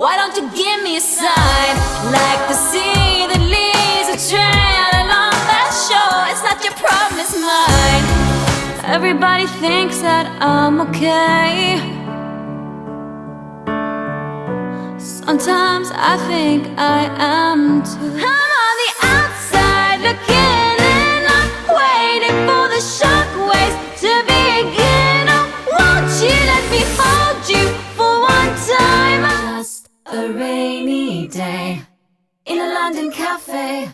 Why don't you give me a sign, like the sea that leaves a trail along that shore? It's not your problem, it's mine. Everybody thinks that I'm okay. Sometimes I think I am too. I'm on the outside looking in, I'm waiting for the shockwaves to begin. Oh, won't you let me hold you for one time? Just a rainy day in a London cafe,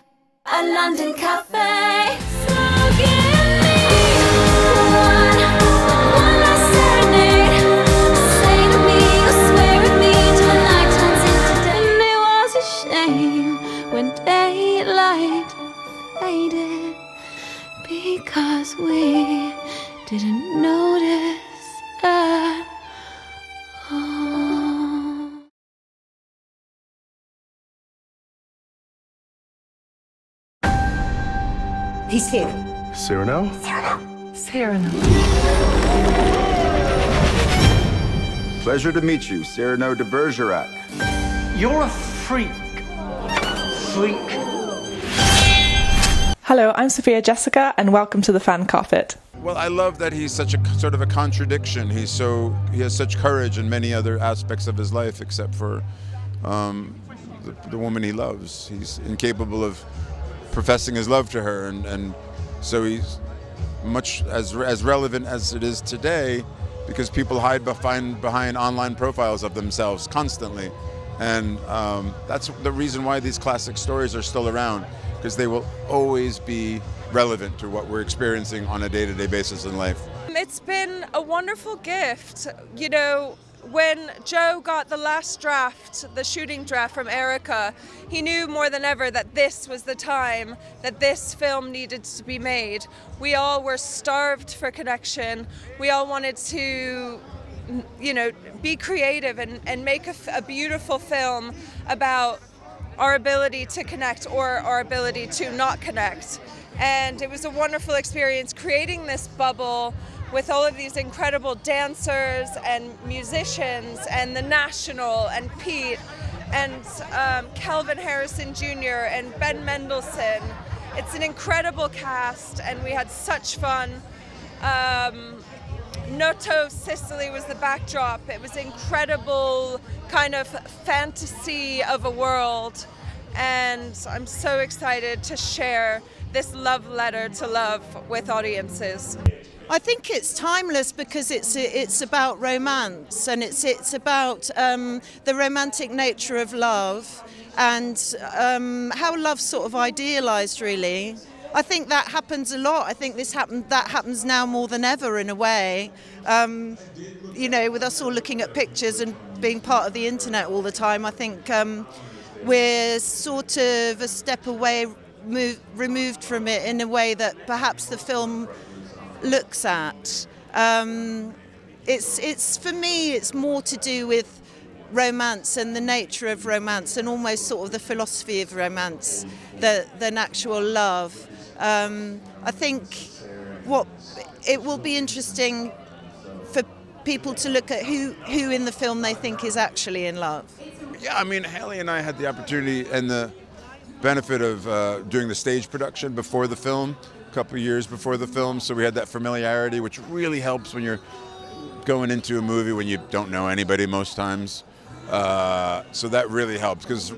a London cafe. So give me one last serenade. Say to me, or swear at me till the night turns into day. And it was a shame when daylight faded, because we didn't notice at all. He's here. Cyrano? Cyrano. Pleasure to meet you, Cyrano de Bergerac. You're a freak. Freak. Hello, I'm Sophia Jessica, and welcome to the Fan Carpet. Well, I love that he's such a sort of a contradiction. He has such courage in many other aspects of his life, except for the woman he loves. He's incapable of professing his love to her, and so he's much as relevant as it is today, because people hide behind online profiles of themselves constantly, and that's the reason why these classic stories are still around, because they will always be relevant to what we're experiencing on a day-to-day basis in life. It's been a wonderful gift. You know, when Joe got the last draft, the shooting draft from Erica, he knew more than ever that this was the time that this film needed to be made. We all were starved for connection. We all wanted to, you know, be creative and make a beautiful film about our ability to connect or our ability to not connect. And it was a wonderful experience creating this bubble with all of these incredible dancers and musicians and the National and Pete and Calvin Harrison Jr. and Ben Mendelsohn. It's an incredible cast and we had such fun. Noto, Sicily was the backdrop. It was incredible kind of fantasy of a world, and I'm so excited to share this love letter to love with audiences. I think it's timeless because it's about romance, and it's about the romantic nature of love and how love's sort of idealised, really. I think that happens a lot. I think that happens now more than ever in a way. You know, with us all looking at pictures and being part of the internet all the time, I think we're sort of a step away, removed from it in a way that perhaps the film looks at. It's for me, it's more to do with romance and the nature of romance and almost sort of the philosophy of romance than actual love. I think it will be interesting for people to look at who in the film they think is actually in love. Yeah, I mean, Haley and I had the opportunity and the benefit of doing the stage production before the film, a couple of years before the film, so we had that familiarity, which really helps when you're going into a movie when you don't know anybody most times. So that really helps, because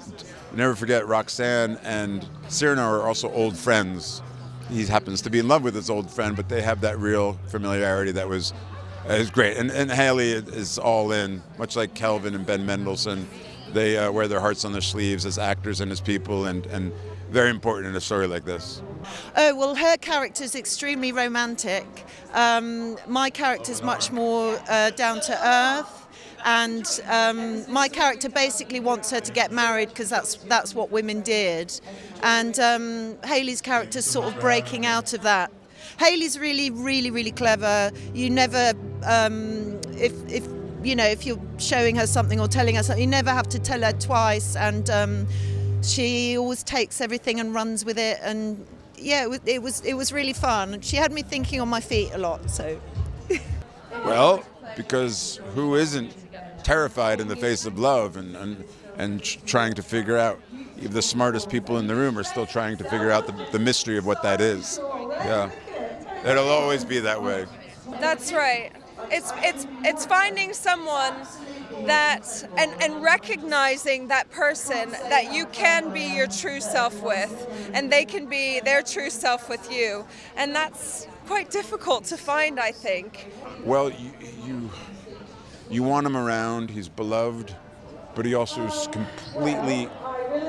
never forget, Roxanne and Cyrano are also old friends. He happens to be in love with his old friend, but they have that real familiarity that is great. And Haley is all in, much like Kelvin and Ben Mendelsohn. They wear their hearts on their sleeves as actors and as people, and very important in a story like this. Oh, well, her character's extremely romantic. My character's much more down to earth. And my character basically wants her to get married because that's what women did. And Haley's character's sort of breaking out of that. Haley's really, really, really clever. You never, if you're showing her something or telling her something, you never have to tell her twice. And she always takes everything and runs with it. And yeah, it was really fun. She had me thinking on my feet a lot. So. Well, because who isn't terrified in the face of love and trying to figure out. Even the smartest people in the room are still trying to figure out the mystery of what that is. Yeah, it'll always be that way. That's right. It's finding someone that and recognizing that person that you can be your true self with, and they can be their true self with you, and that's quite difficult to find, I think. Well, you want him around. He's beloved, but he also is completely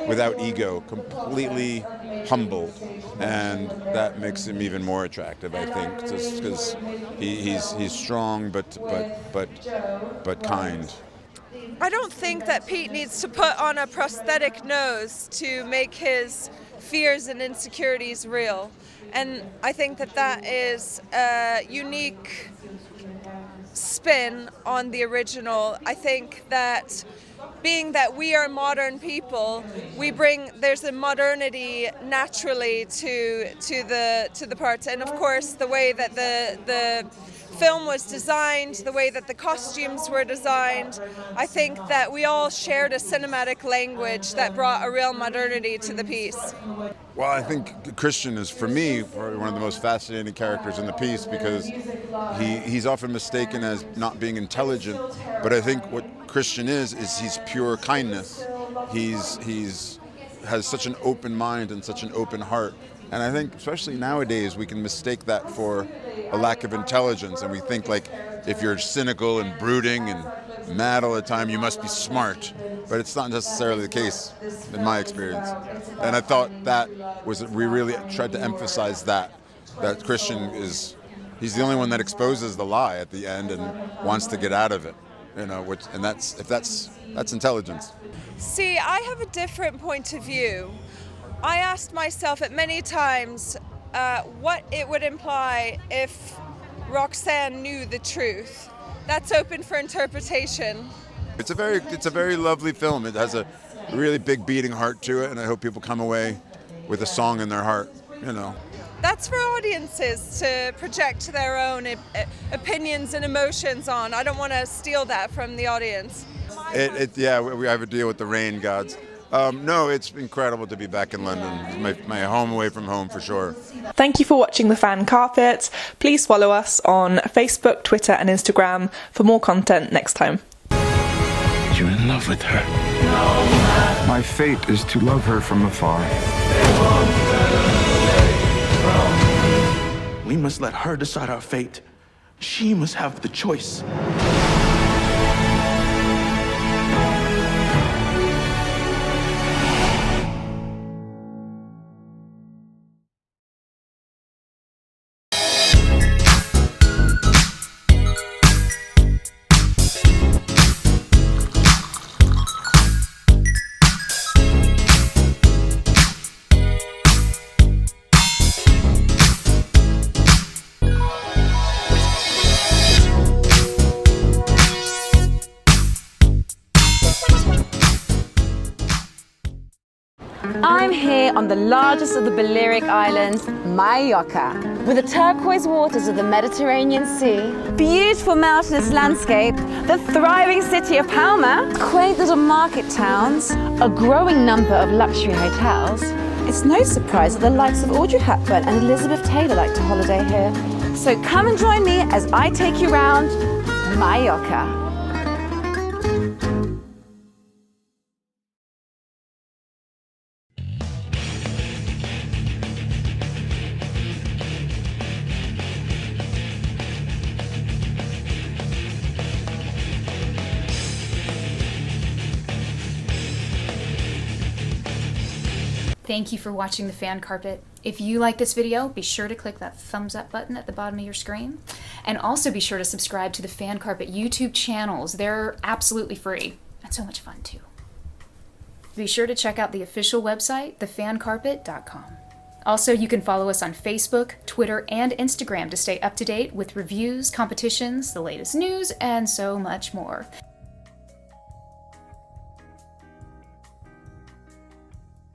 without ego, completely humble, and that makes him even more attractive, I think, just because he's strong but kind. I don't think that Pete needs to put on a prosthetic nose to make his fears and insecurities real, and I think that is a unique spin on the original. I think that being that we are modern people, there's a modernity naturally to the parts, and of course the way that the film was designed, the way that the costumes were designed, I think that we all shared a cinematic language that brought a real modernity to the piece. Well, I think Christian is, for me, probably one of the most fascinating characters in the piece, because he's often mistaken as not being intelligent, but I think what Christian is he's pure kindness. He's has such an open mind and such an open heart. And I think, especially nowadays, we can mistake that for a lack of intelligence, and we think like if you're cynical and brooding and mad all the time, you must be smart. But it's not necessarily the case, in my experience. And I thought we really tried to emphasize that Christian he's the only one that exposes the lie at the end and wants to get out of it, and that's intelligence. See, I have a different point of view. I asked myself at many times what it would imply if Roxanne knew the truth. That's open for interpretation. It's a very lovely film. It has a really big beating heart to it, and I hope people come away with a song in their heart. That's for audiences to project their own opinions and emotions on. I don't want to steal that from the audience. We have a deal with the rain gods. No, it's incredible to be back in London. My home away from home, for sure. Thank you for watching The Fan Carpet. Please follow us on Facebook, Twitter and Instagram for more content next time. You're in love with her. My fate is to love her from afar. We must let her decide our fate. She must have the choice. I'm here on the largest of the Balearic Islands, Mallorca, with the turquoise waters of the Mediterranean Sea, beautiful mountainous landscape, the thriving city of Palma, quaint little market towns, a growing number of luxury hotels. It's no surprise that the likes of Audrey Hepburn and Elizabeth Taylor like to holiday here. So come and join me as I take you round Mallorca. Thank you for watching The Fan Carpet. If you like this video, be sure to click that thumbs up button at the bottom of your screen. And also be sure to subscribe to the Fan Carpet YouTube channels. They're absolutely free and so much fun too. Be sure to check out the official website, thefancarpet.com. Also, you can follow us on Facebook, Twitter, and Instagram to stay up to date with reviews, competitions, the latest news, and so much more.